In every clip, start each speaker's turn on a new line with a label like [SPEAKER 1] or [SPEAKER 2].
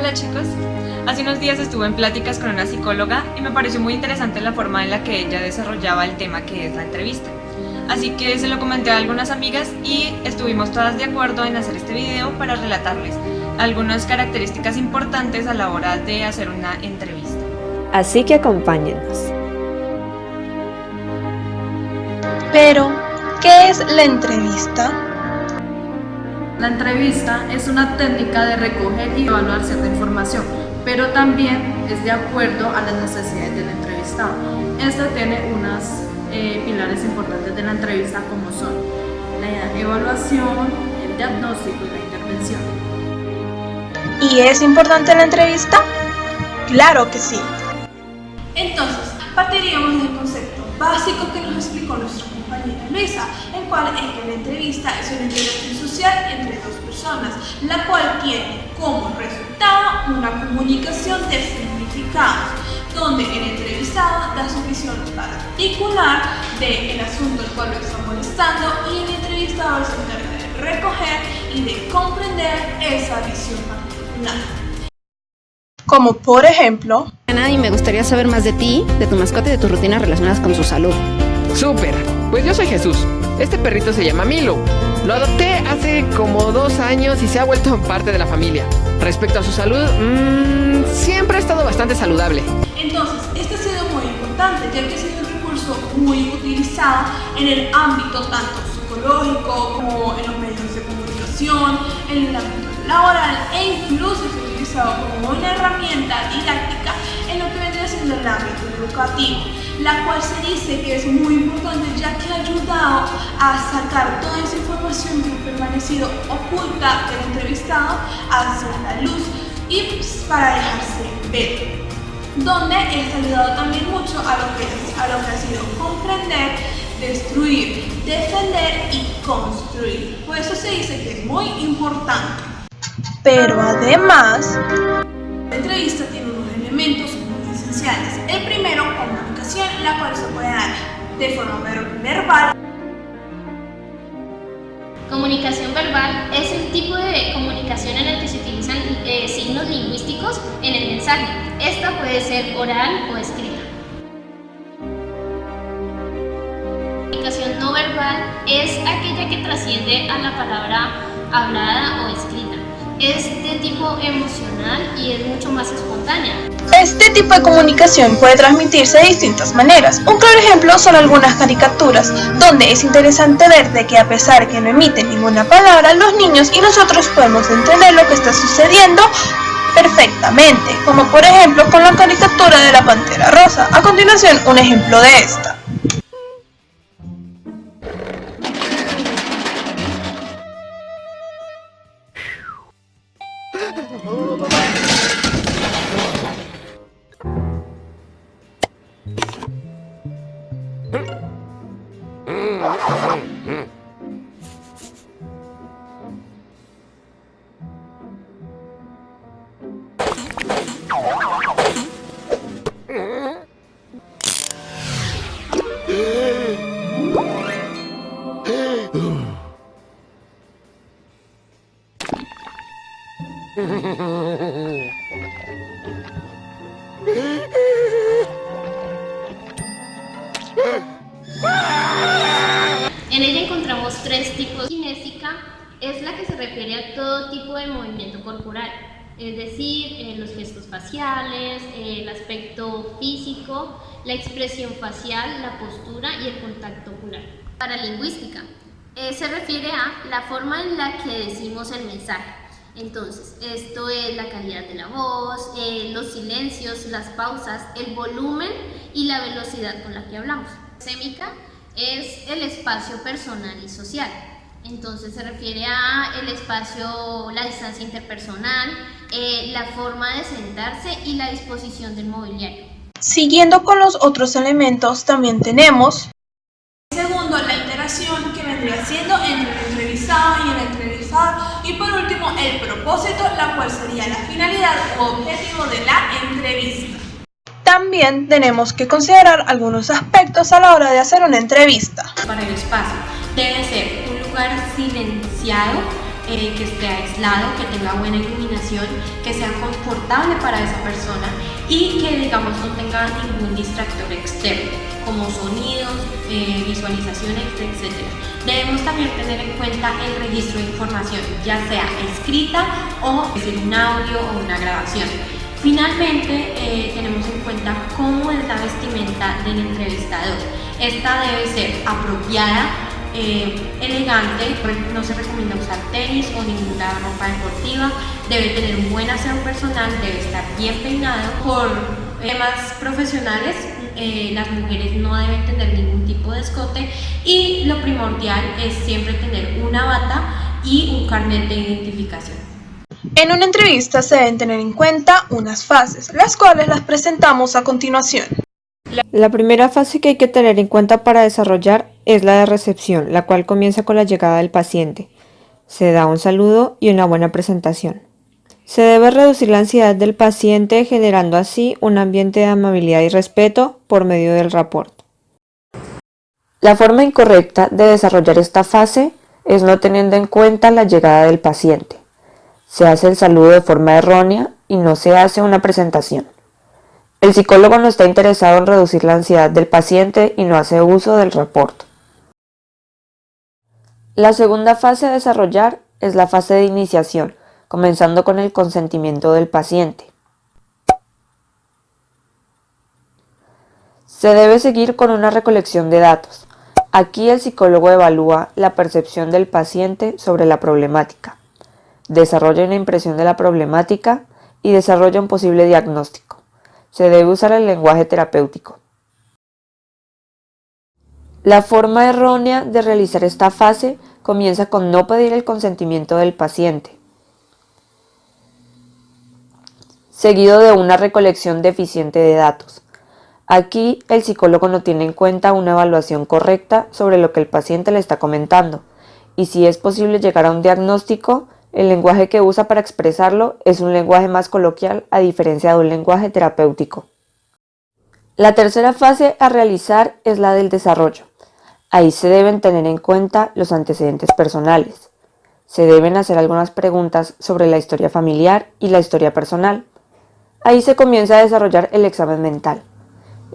[SPEAKER 1] Hola chicos, hace unos días estuve en pláticas con una psicóloga y me pareció muy interesante la forma en la que ella desarrollaba el tema que es la entrevista. Así que se lo comenté a algunas amigas y estuvimos todas de acuerdo en hacer este video para relatarles algunas características importantes a la hora de hacer una entrevista.
[SPEAKER 2] Así que acompáñennos.
[SPEAKER 3] Pero, ¿qué es la entrevista?
[SPEAKER 4] La entrevista es una técnica de recoger y evaluar cierta información, pero también es de acuerdo a las necesidades del entrevistado. Esta tiene unos pilares importantes de la entrevista como son la evaluación, el diagnóstico y la intervención.
[SPEAKER 3] ¿Y es importante la entrevista? Claro que sí.
[SPEAKER 5] Entonces, partiríamos del concepto básico que nos explicó nuestra compañera Luisa, el cual es que la entrevista es una interacción social entre dos personas, la cual tiene como resultado una comunicación de significados, donde el entrevistado da su visión particular del asunto al cual lo está molestando y el entrevistador se encarga de recoger y de comprender esa visión particular.
[SPEAKER 3] Como por ejemplo...
[SPEAKER 6] Y me gustaría saber más de ti, de tu mascota y de tus rutinas relacionadas con su salud.
[SPEAKER 7] ¡Súper! Pues yo soy Jesús. Este perrito se llama Milo. Lo adopté hace como 2 años y se ha vuelto parte de la familia. Respecto a su salud, siempre ha estado bastante saludable.
[SPEAKER 5] Entonces, este ha sido muy importante, ya que ha sido un recurso muy utilizado en el ámbito tanto psicológico como en los medios de comunicación, en el ámbito laboral e incluso se ha utilizado como una herramienta didáctica en lo que vendría siendo el ámbito educativo, la cual se dice que es muy importante ya que ha ayudado a sacar toda esa información que ha permanecido oculta del entrevistado hacia la luz y para dejarse ver, donde está ayudado también mucho a lo que ha sido comprender, destruir, defender y construir. Por eso se dice que es muy importante.
[SPEAKER 3] Pero además...
[SPEAKER 5] La entrevista tiene unos elementos muy esenciales. El primero, comunicación, la cual se puede dar de forma verbal.
[SPEAKER 8] Comunicación verbal es el tipo de comunicación en el que se utilizan signos lingüísticos en el mensaje. Esta puede ser oral o escrita. Comunicación no verbal es aquella que trasciende a la palabra hablada o escrita. Es de tipo emocional y es mucho más espontánea.
[SPEAKER 3] Este tipo de comunicación puede transmitirse de distintas maneras. Un claro ejemplo son algunas caricaturas, donde es interesante ver de que a pesar que no emiten ninguna palabra, los niños y nosotros podemos entender lo que está sucediendo perfectamente, como por ejemplo con la caricatura de la Pantera Rosa. A continuación, un ejemplo de esta.
[SPEAKER 8] En ella encontramos 3 tipos. Kinésica es la que se refiere a todo tipo de movimiento corporal, es decir, los gestos faciales, el aspecto físico, la expresión facial, la postura y el contacto ocular. Paralingüística se refiere a la forma en la que decimos el mensaje. Entonces, esto es la calidad de la voz, los silencios, las pausas, el volumen y la velocidad con la que hablamos. Sémica es el espacio personal y social. Entonces se refiere a el espacio, la distancia interpersonal, la forma de sentarse y la disposición del mobiliario.
[SPEAKER 3] Siguiendo con los otros elementos, también tenemos...
[SPEAKER 5] Segundo, la interacción que vendría siendo entre el entrevistado y el entrevistador. Y por último, el propósito, la cual sería la finalidad u objetivo de la entrevista.
[SPEAKER 3] También tenemos que considerar algunos aspectos a la hora de hacer una entrevista.
[SPEAKER 9] Para el espacio, debe ser un lugar silenciado que esté aislado, que tenga buena iluminación, que sea confortable para esa persona y que digamos no tenga ningún distractor externo como sonidos, visualizaciones, etc. Debemos también tener en cuenta el registro de información, ya sea escrita o es decir, un audio o una grabación. Finalmente, tenemos en cuenta cómo es la vestimenta del entrevistador. Esta debe ser apropiada, elegante, no se recomienda usar tenis o ninguna ropa deportiva, debe tener un buen aseo personal, debe estar bien peinado. Por temas profesionales, las mujeres no deben tener ningún tipo de escote y lo primordial es siempre tener una bata y un carnet de identificación.
[SPEAKER 3] En una entrevista se deben tener en cuenta unas fases, las cuales las presentamos a continuación.
[SPEAKER 2] La primera fase que hay que tener en cuenta para desarrollar es la de recepción, la cual comienza con la llegada del paciente. Se da un saludo y una buena presentación. Se debe reducir la ansiedad del paciente, generando así un ambiente de amabilidad y respeto por medio del rapport. La forma incorrecta de desarrollar esta fase es no teniendo en cuenta la llegada del paciente. Se hace el saludo de forma errónea y no se hace una presentación. El psicólogo no está interesado en reducir la ansiedad del paciente y no hace uso del rapport. La segunda fase a desarrollar es la fase de iniciación, comenzando con el consentimiento del paciente. Se debe seguir con una recolección de datos. Aquí el psicólogo evalúa la percepción del paciente sobre la problemática, desarrolla una impresión de la problemática y desarrolla un posible diagnóstico. Se debe usar el lenguaje terapéutico. La forma errónea de realizar esta fase comienza con no pedir el consentimiento del paciente, seguido de una recolección deficiente de datos. Aquí el psicólogo no tiene en cuenta una evaluación correcta sobre lo que el paciente le está comentando, y si es posible llegar a un diagnóstico, el lenguaje que usa para expresarlo es un lenguaje más coloquial a diferencia de un lenguaje terapéutico. La tercera fase a realizar es la del desarrollo. Ahí se deben tener en cuenta los antecedentes personales. Se deben hacer algunas preguntas sobre la historia familiar y la historia personal. Ahí se comienza a desarrollar el examen mental.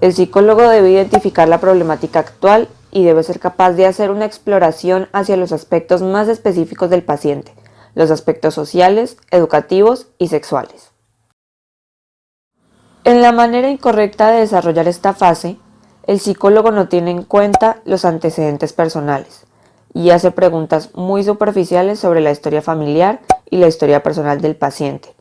[SPEAKER 2] El psicólogo debe identificar la problemática actual y debe ser capaz de hacer una exploración hacia los aspectos más específicos del paciente, los aspectos sociales, educativos y sexuales. En la manera incorrecta de desarrollar esta fase, el psicólogo no tiene en cuenta los antecedentes personales y hace preguntas muy superficiales sobre la historia familiar y la historia personal del paciente,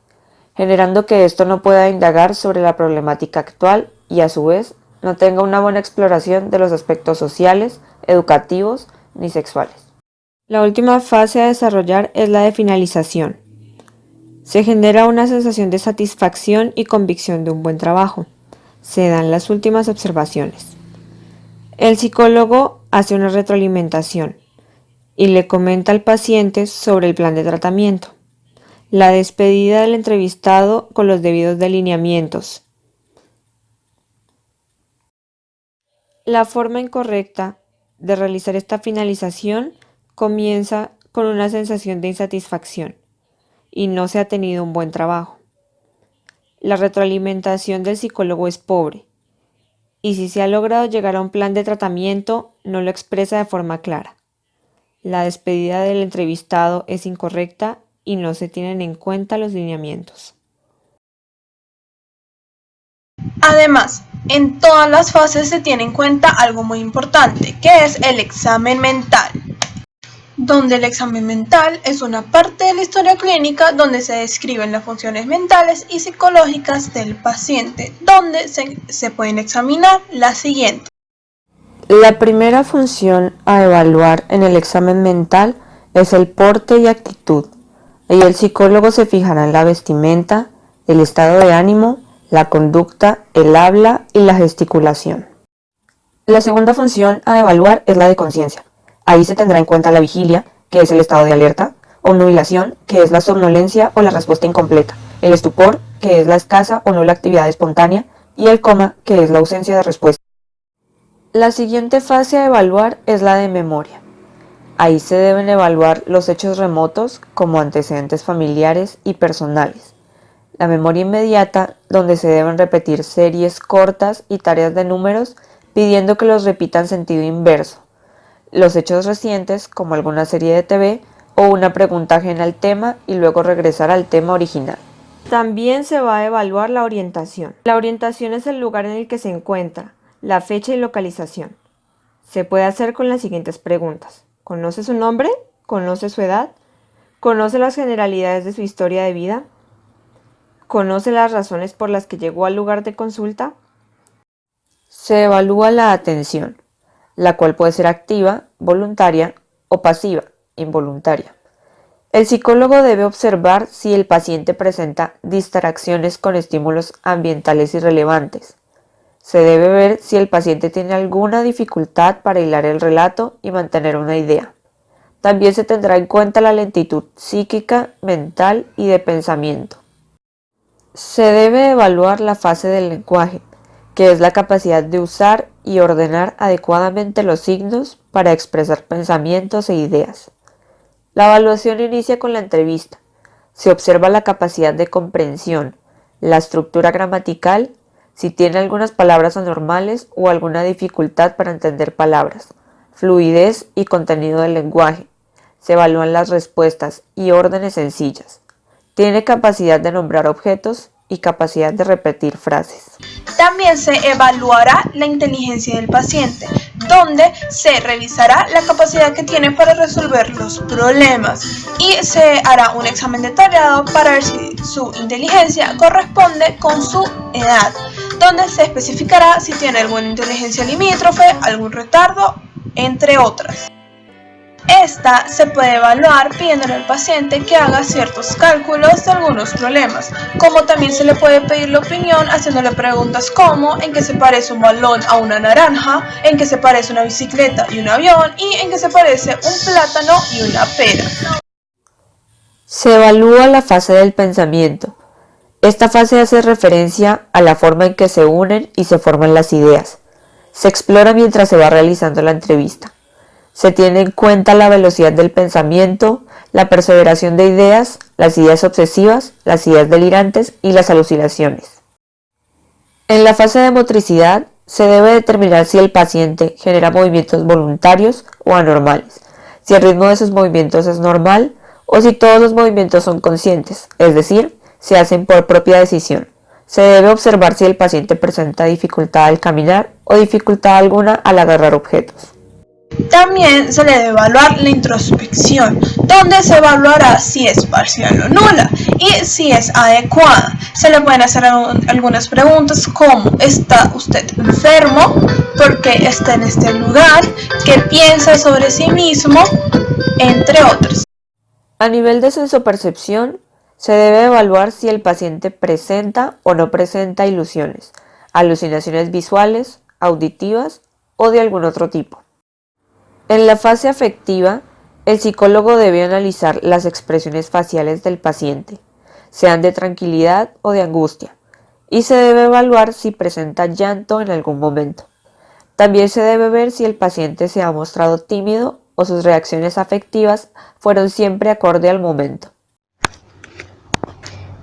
[SPEAKER 2] generando que esto no pueda indagar sobre la problemática actual y a su vez no tenga una buena exploración de los aspectos sociales, educativos ni sexuales. La última fase a desarrollar es la de finalización. Se genera una sensación de satisfacción y convicción de un buen trabajo. Se dan las últimas observaciones. El psicólogo hace una retroalimentación y le comenta al paciente sobre el plan de tratamiento, la despedida del entrevistado con los debidos delineamientos. La forma incorrecta de realizar esta finalización comienza con una sensación de insatisfacción y no se ha tenido un buen trabajo. La retroalimentación del psicólogo es pobre y si se ha logrado llegar a un plan de tratamiento no lo expresa de forma clara. La despedida del entrevistado es incorrecta y no se tienen en cuenta los lineamientos.
[SPEAKER 3] Además, en todas las fases se tiene en cuenta algo muy importante, que es el examen mental, donde el examen mental es una parte de la historia clínica donde se describen las funciones mentales y psicológicas del paciente, donde se pueden examinar las siguientes.
[SPEAKER 2] La primera función a evaluar en el examen mental es el porte y actitud. Ahí el psicólogo se fijará en la vestimenta, el estado de ánimo, la conducta, el habla y la gesticulación. La segunda función a evaluar es la de conciencia. Ahí se tendrá en cuenta la vigilia, que es el estado de alerta, obnubilación, que es la somnolencia o la respuesta incompleta, el estupor, que es la escasa o nula actividad espontánea, y el coma, que es la ausencia de respuesta. La siguiente fase a evaluar es la de memoria. Ahí se deben evaluar los hechos remotos como antecedentes familiares y personales, la memoria inmediata, donde se deben repetir series cortas y tareas de números pidiendo que los repitan sentido inverso, los hechos recientes como alguna serie de TV o una pregunta ajena al tema y luego regresar al tema original. También se va a evaluar la orientación. La orientación es el lugar en el que se encuentra, la fecha y localización. Se puede hacer con las siguientes preguntas. ¿Conoce su nombre? ¿Conoce su edad? ¿Conoce las generalidades de su historia de vida? ¿Conoce las razones por las que llegó al lugar de consulta? Se evalúa la atención, la cual puede ser activa, voluntaria o pasiva, involuntaria. El psicólogo debe observar si el paciente presenta distracciones con estímulos ambientales irrelevantes. Se debe ver si el paciente tiene alguna dificultad para hilar el relato y mantener una idea. También se tendrá en cuenta la lentitud psíquica, mental y de pensamiento. Se debe evaluar la fase del lenguaje, que es la capacidad de usar y ordenar adecuadamente los signos para expresar pensamientos e ideas. La evaluación inicia con la entrevista. Se observa la capacidad de comprensión, la estructura gramatical, si tiene algunas palabras anormales o alguna dificultad para entender palabras, fluidez y contenido del lenguaje. Se evalúan las respuestas y órdenes sencillas. Tiene capacidad de nombrar objetos y capacidad de repetir frases.
[SPEAKER 3] También se evaluará la inteligencia del paciente, donde se revisará la capacidad que tiene para resolver los problemas y se hará un examen detallado para ver si su inteligencia corresponde con su edad, donde se especificará si tiene alguna inteligencia limítrofe, algún retardo, entre otras. Esta se puede evaluar pidiéndole al paciente que haga ciertos cálculos de algunos problemas, como también se le puede pedir la opinión haciéndole preguntas como en qué se parece un balón a una naranja, en qué se parece una bicicleta y un avión y en qué se parece un plátano y una pera.
[SPEAKER 2] Se evalúa la fase del pensamiento. Esta fase hace referencia a la forma en que se unen y se forman las ideas. Se explora mientras se va realizando la entrevista. Se tiene en cuenta la velocidad del pensamiento, la perseveración de ideas, las ideas obsesivas, las ideas delirantes y las alucinaciones. En la fase de motricidad se debe determinar si el paciente genera movimientos voluntarios o anormales, si el ritmo de sus movimientos es normal o si todos los movimientos son conscientes, es decir, se hacen por propia decisión. Se debe observar si el paciente presenta dificultad al caminar o dificultad alguna al agarrar objetos.
[SPEAKER 3] También se le debe evaluar la introspección, donde se evaluará si es parcial o nula y si es adecuada. Se le pueden hacer algunas preguntas como: ¿está usted enfermo? ¿Por qué está en este lugar? ¿Qué piensa sobre sí mismo? Entre otros.
[SPEAKER 2] A nivel de sensopercepción, se debe evaluar si el paciente presenta o no presenta ilusiones, alucinaciones visuales, auditivas o de algún otro tipo. En la fase afectiva, el psicólogo debe analizar las expresiones faciales del paciente, sean de tranquilidad o de angustia, y se debe evaluar si presenta llanto en algún momento. También se debe ver si el paciente se ha mostrado tímido o sus reacciones afectivas fueron siempre acorde al momento.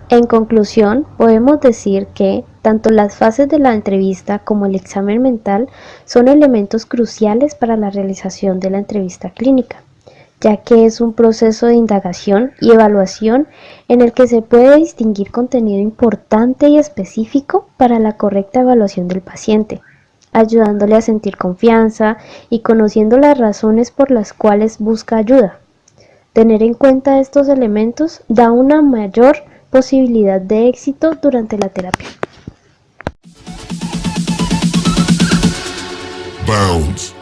[SPEAKER 10] En conclusión, podemos decir que tanto las fases de la entrevista como el examen mental son elementos cruciales para la realización de la entrevista clínica, ya que es un proceso de indagación y evaluación en el que se puede distinguir contenido importante y específico para la correcta evaluación del paciente, ayudándole a sentir confianza y conociendo las razones por las cuales busca ayuda. Tener en cuenta estos elementos da una mayor posibilidad de éxito durante la terapia.
[SPEAKER 11] Bounce.